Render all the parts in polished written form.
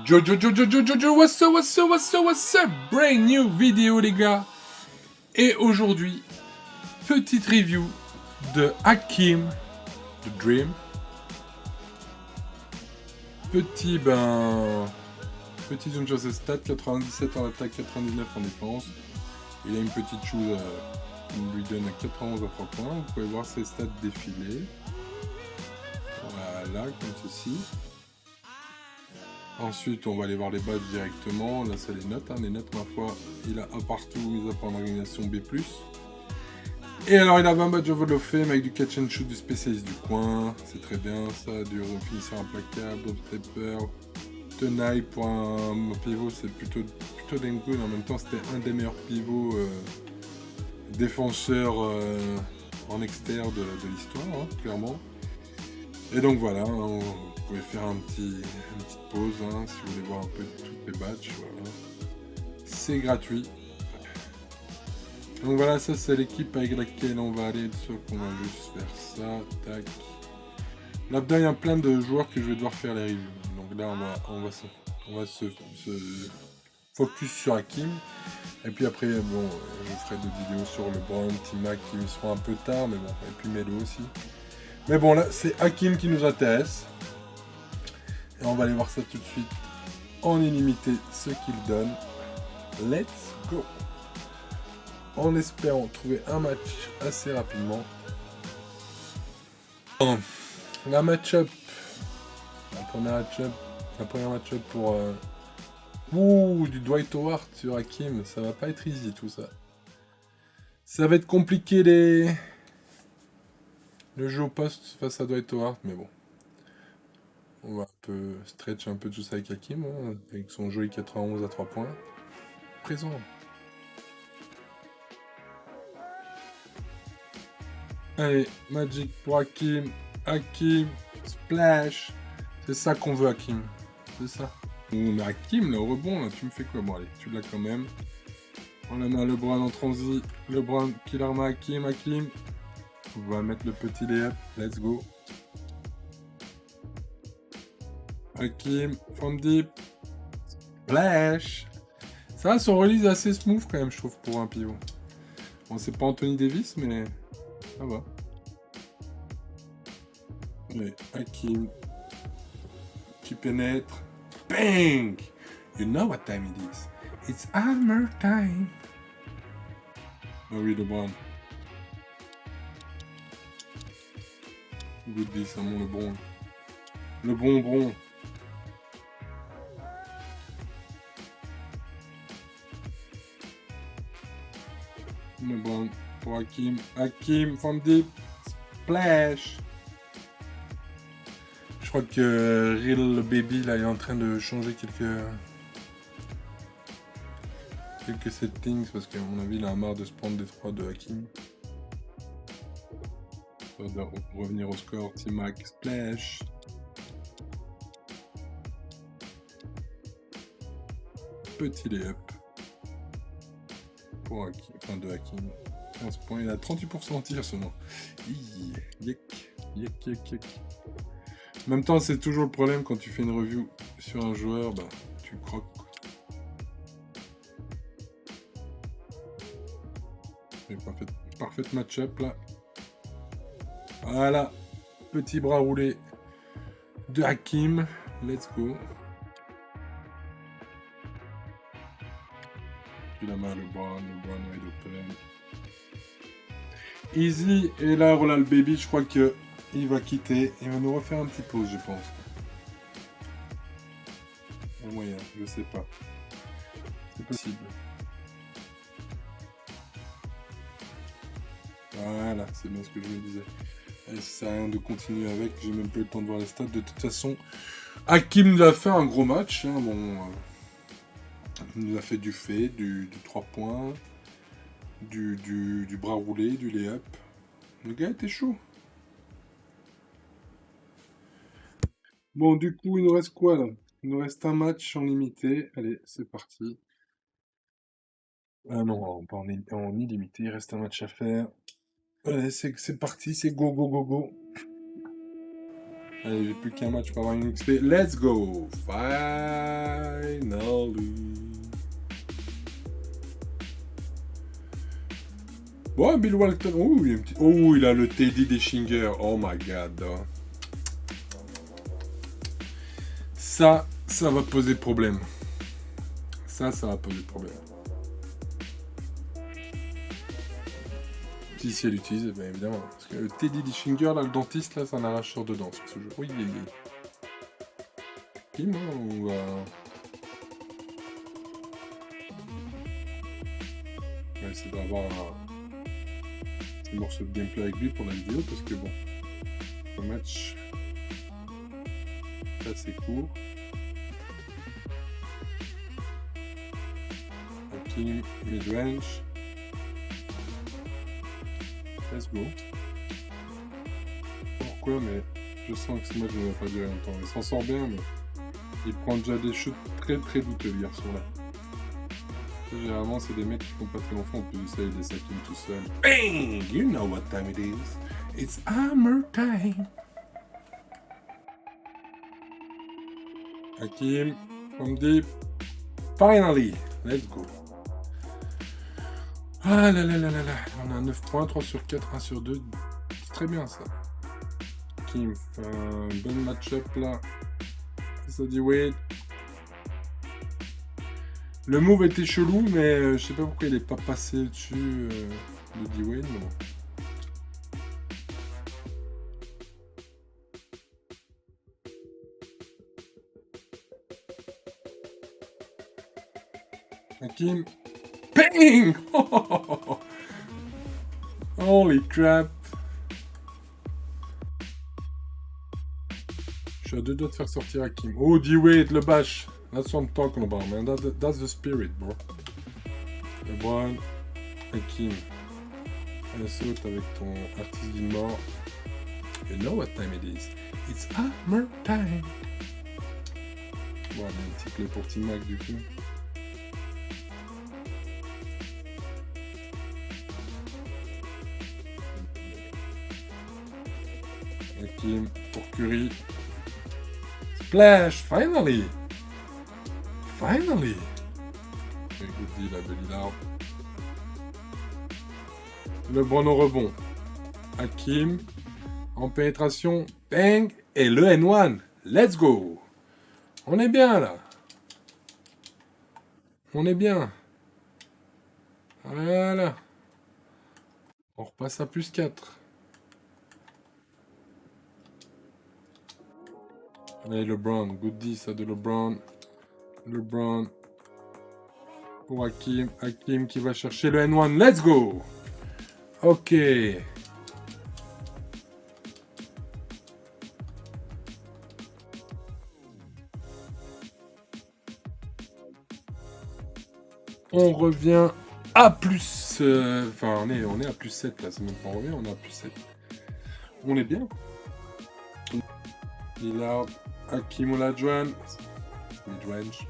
Jojo, what's up, brand new vidéo les gars. Et aujourd'hui, petite review de Hakim The Dream. Petit zoom sur ses stats, 97 en attaque, 99 en défense. Il a une petite chose qui lui donne 91 à 3 points. Vous pouvez voir ses stats défiler. Voilà, comme ceci. Ensuite, on va aller voir les badges directement. Là, c'est les notes. Les notes, ma foi, il a un partout, mis à part en organisation B+. Et alors, il a 20 badges of Hall of Fame avec du catch and shoot du spécialiste du coin. C'est très bien, ça. Du finisseur implacable, drop stepper. Tenaille pour un pivot, c'est plutôt dingue good. En même temps, c'était un des meilleurs pivots défenseurs en externe de l'histoire, clairement. Et donc voilà, vous pouvez faire une petite pause si vous voulez voir un peu toutes les badges. Voilà. C'est gratuit. Donc voilà, ça c'est l'équipe avec laquelle on va aller, sauf qu'on va juste faire ça, tac. Là-dedans il y a plein de joueurs que je vais devoir faire les reviews. Donc là on va se focus sur Hakim. Et puis après, bon, je ferai d'autres vidéos sur LeBron, T-Mac qui me seront un peu tard, mais bon, et puis Melo aussi. Mais bon, là, c'est Hakim qui nous intéresse. Et on va aller voir ça tout de suite en illimité, ce qu'il donne. Let's go! En espérant trouver un match assez rapidement. La match-up. La première match-up pour... du Dwight Howard sur Hakim. Ça va pas être easy tout ça. Ça va être compliqué le jeu au poste face à Dwight Howard, mais bon. On va un peu stretch un peu tout ça avec Hakim, avec son joli 91 à 3 points. Présent. Allez, Magic pour Hakim. Hakim, splash. C'est ça qu'on veut, Hakim. C'est ça. Mais Hakim, là, au rebond, là, tu me fais quoi? Bon, allez, tu l'as quand même. On a mis LeBron en transi. LeBron qui l'arme à Hakim. On va mettre le petit layup. Let's go. Hakim, from deep. Splash. Ça, son release est assez smooth quand même, je trouve, pour un pivot. Bon, c'est pas Anthony Davis, mais ça va. Allez, Hakim qui pénètre. Bang! You know what time it is. It's hammer time. Ah oui, LeBron. Good this, c'est mon LeBron. Le bonbon. LeBron pour Hakim. Hakim from deep. Splash. Je crois que Real Baby là est en train de changer quelques settings parce qu'à mon avis il a marre de se prendre des 3 de Hakim. On va revenir au score. T-Mac splash. Petit layup pour Hakim, enfin de Hakim. 15 points, il a 38% en tir seulement. Yek. En même temps, c'est toujours le problème quand tu fais une review sur un joueur, bah, tu croques. Parfaite match-up là. Voilà. Petit bras roulé de Hakim. Let's go. Puis la main, LeBron wide open. Easy. Et là, voilà le baby, je crois que il va quitter. Il va nous refaire un petit pause, je pense. Un moyen, je sais pas. C'est possible. Voilà, c'est bien ce que je me disais. Et ça sert à rien de continuer avec, j'ai même pas eu le temps de voir les stats. De toute façon, Hakim nous a fait un gros match. Bon, il nous a fait du 3 points, du bras roulé, du lay-up. Le gars était chaud. Bon, du coup, il nous reste quoi là? Il nous reste un match en limité. Allez, c'est parti. Ah non, pas en illimité, il reste un match à faire. Allez, c'est parti, c'est go. Allez, j'ai plus qu'un match pour avoir une XP. Let's go! Finally! Bon, Bill Walton. Oh, il y a un petit... Oh, il a le Teddy Deschinger. Oh my god. Ça va poser problème. Ça va poser problème. Si elle l'utilise, bien évidemment. Parce que le Teddy Deschinger, là, le dentiste, là, c'est un arracheur de dents sur ce jeu. Oui, Kim, on va... On va essayer d'avoir un morceau de gameplay avec lui pour la vidéo, parce que bon, le match est assez court. Hakim, mid-range. Let's go. Pourquoi, mais je sens que ce match ne va pas durer longtemps. Il s'en sort bien, mais il prend déjà des shoots très très douteux, le garçon là. Généralement, c'est des mecs qui font pas très longtemps, en plus de ça, il les saquine tout seul. Bang! You know what time it is. It's hammer time. Hakim, from deep. Finally, let's go. Ah là là là là là, on a 9 points, 3 sur 4, 1 sur 2. C'est très bien ça. Hakim fait un bon match-up là. Ça dit wait. Le move était chelou, mais je sais pas pourquoi il est pas passé dessus de D-Wayne, mais bon. Hakim. Bang! Holy crap! Je suis à 2 doigts de faire sortir Hakim. Oh, D-Wade, le bash! That's what I'm talking about, man. That's the spirit, bro. LeBron, Hakim. Elle saute avec ton artiste d'une mort. You know what time it is. It's hammer time. Bon, allez, un petit play pour T-Mac du coup. Hakim pour Curry. Splash, finally! Finally! Good deal à Belillard. LeBron au rebond. Hakim en pénétration. Bang! Et le N1. Let's go! On est bien là. On est bien. Voilà. On repasse à plus 4. Allez, LeBron. Good deal ça de LeBron. LeBron pour Hakim. Hakim qui va chercher le N1. Let's go! Ok. On revient à plus... Enfin, on est à plus 7 là. C'est même pas on revient, on est à plus 7. On est bien. Lillard. Hakim Olajuwon. Midrange.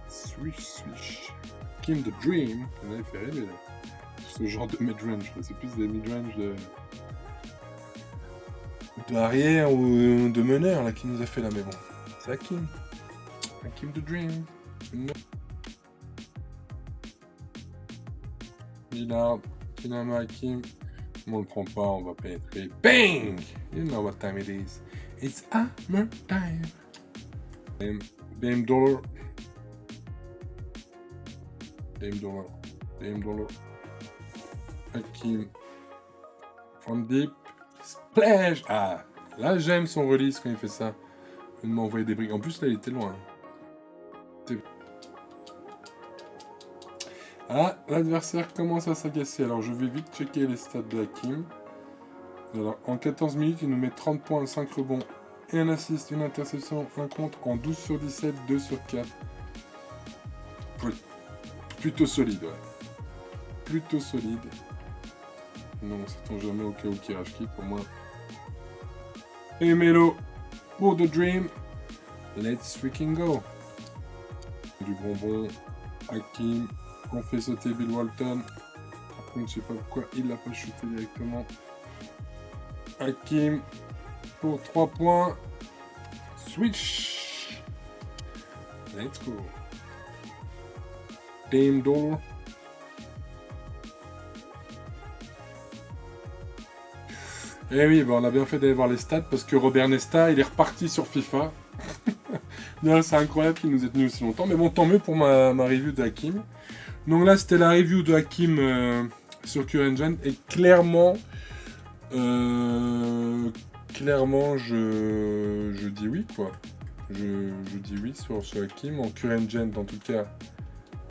Swish. Hakim the Dream. On avait fait rêver là. Ce genre de midrange. C'est plus des midrange de arrière ou de meneur là qui nous a fait là. Mais bon. C'est Hakim. Hakim the Dream. No. Lillard. Finalement Hakim. On le prend pas, on va pénétrer. Bang! You know what time it is. It's hammer time. Dame Dollar. Hakim. From deep. Splash! Ah! Là, j'aime son release quand il fait ça. Il m'a envoyé des briques. En plus, là, il était loin. Ah, l'adversaire commence à s'agacer. Alors, je vais vite checker les stats de Hakim. Alors, en 14 minutes, il nous met 30 points, 5 rebonds, et un assist, une interception, un contre en 12 sur 17, 2 sur 4. Plutôt solide, ouais. Plutôt solide. Non, sait-on jamais au cas où qui rage qui pour moi. Et Melo pour The Dream. Let's freaking go. Du bonbon. Hakim. On fait sauter Bill Walton. Par contre, je sais pas pourquoi il l'a pas shooté directement. Hakim pour 3 points. Switch. Let's go. Dame Dollar. Eh oui, bah on a bien fait d'aller voir les stats parce que Robert Nesta, il est reparti sur FIFA. C'est incroyable qu'il nous ait tenu aussi longtemps. Mais bon, tant mieux pour ma review de Hakim. Donc là, c'était la review de Hakim sur CureEngine. Et clairement, je dis oui, quoi. Je dis oui sur Hakim. En CureEngine, en tout cas,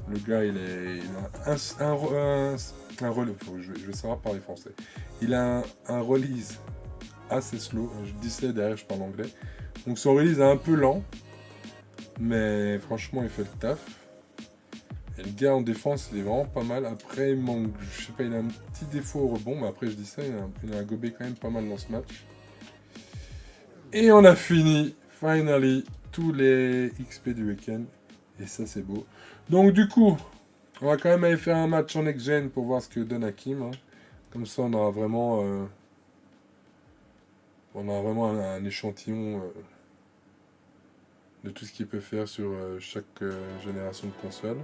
le gars, il a un release. Je vais savoir parler français. Il a un release assez slow. Je dis ça derrière, je parle anglais. Donc son release est un peu lent. Mais franchement, il fait le taf. Et le gars en défense, il est vraiment pas mal. Après, il manque, je sais pas, il a un petit défaut au rebond. Mais après, je dis ça, il a gobé quand même pas mal dans ce match. Et on a fini, finally, tous les XP du week-end. Et ça, c'est beau. Donc, du coup, on va quand même aller faire un match en next-gen pour voir ce que donne Hakim. Hein. Comme ça, on aura vraiment un échantillon de tout ce qu'il peut faire sur chaque génération de console.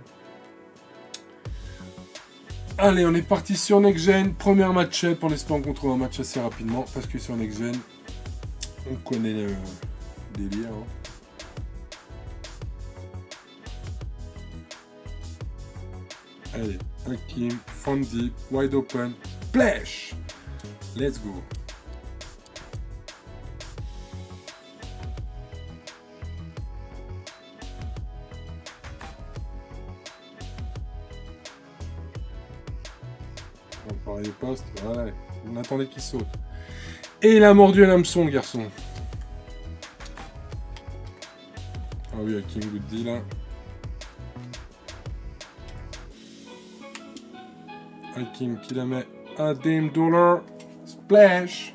Allez, on est parti sur Next Gen. Première match-up, en espérant qu'on trouve un match assez rapidement. Parce que sur Next Gen, on connaît le délire. Hein. Allez, Hakim, from deep, wide open, splash! Let's go! On parlait au poste, voilà, on attendait qu'il saute. Et il a mordu à l'hameçon, le garçon. Ah oui, Hakim Goody là. Hakim qui la met à Dame Dollar. Splash.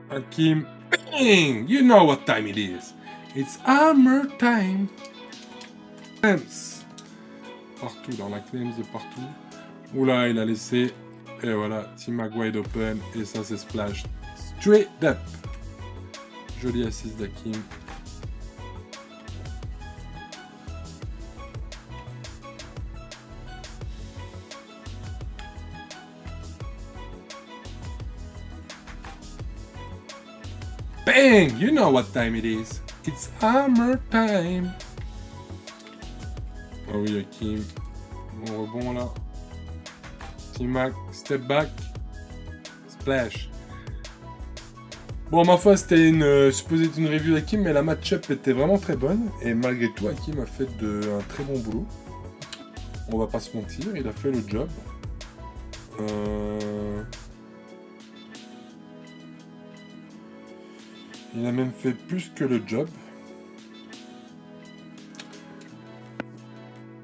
Hakim. Bang! You know what time it is. It's hammer time. Clems. Partout, dans la Clems de partout. Oula, il a laissé. Et voilà, T-Mac wide open. Et ça, c'est splash. Straight up. Jolie assise d'Hakim. Bang! You know what time it is. It's hammer time. Ah oui, Hakim. Bon rebond là. T-Mac, step back. Splash. Bon, ma foi, c'était supposé être une review d'Hakim, mais la match-up était vraiment très bonne. Et malgré tout, Hakim a fait un très bon boulot. On va pas se mentir, il a fait le job. Il a même fait plus que le job.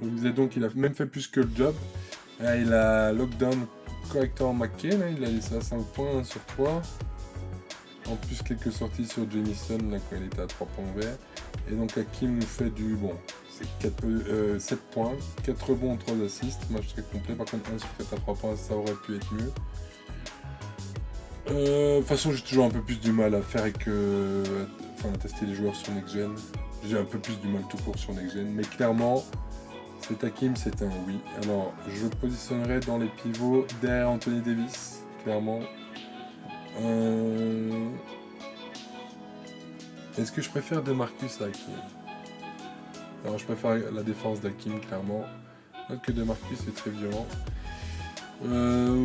Je vous disais donc qu'il a même fait plus que le job. Il a lockdown correctement McCain, il a laissé à 5 points, 1 sur 3. En plus quelques sorties sur Jamison là, quand il était à 3 points verts. Et donc Hakim nous fait du bon. C'est 7 points, 4 rebonds, 3 assists. Match très complet. Par contre 1 sur 4 à 3 points, ça aurait pu être mieux. De toute façon, j'ai toujours un peu plus du mal à faire avec, à tester les joueurs sur Next Gen. J'ai un peu plus du mal tout court sur Next Gen, mais clairement, cet Hakim, c'est un oui. Alors, je le positionnerai dans les pivots derrière Anthony Davis, clairement. Est-ce que je préfère DeMarcus à Hakim? Alors, je préfère la défense d'Hakim, clairement. Alors que DeMarcus est très violent.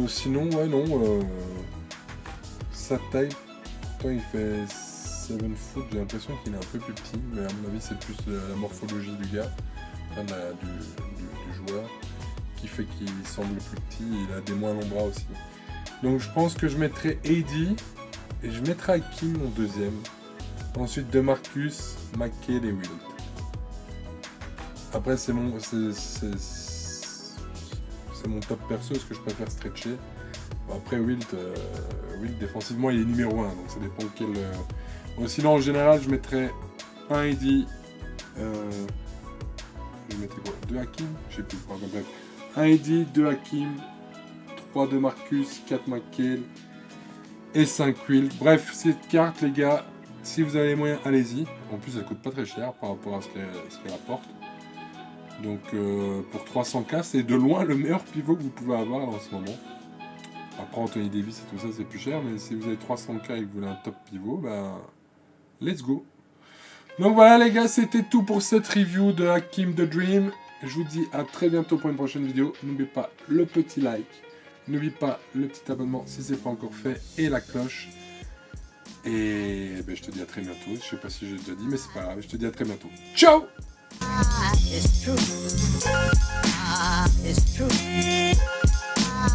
Sinon, ouais, non. Sa taille, pourtant il fait 7 foot, j'ai l'impression qu'il est un peu plus petit, mais à mon avis c'est plus la morphologie du gars, enfin, du joueur, qui fait qu'il semble plus petit, il a des moins longs bras aussi. Donc je pense que je mettrai AD, et je mettrai Hakim en deuxième, ensuite DeMarcus, McKay et Wilt. Après c'est mon top perso, ce que je préfère stretcher. Après Wilt défensivement il est numéro 1, donc ça dépend quel... Bon, sinon en général je mettrais un AD, je mettrais quoi, 2 Hakim, je sais plus, bref. Un AD, 2 Hakim, 3 de Marcus, 4 McHale et 5 Will. Bref, cette carte, les gars, si vous avez les moyens, allez-y. En plus, elle coûte pas très cher par rapport à ce qu'elle apporte. Donc, pour 300K, c'est de loin le meilleur pivot que vous pouvez avoir en ce moment. Après, Anthony Davis et tout ça, c'est plus cher. Mais si vous avez 300K et que vous voulez un top pivot, bah, let's go. Donc voilà, les gars, c'était tout pour cette review de Hakeem the Dream. Je vous dis à très bientôt pour une prochaine vidéo. N'oubliez pas le petit like. N'oubliez pas le petit abonnement si ce n'est pas encore fait. Et la cloche. Et ben, je te dis à très bientôt. Je sais pas si j'ai déjà dit, mais c'est pas grave. Je te dis à très bientôt. Ciao! It's true. It's true.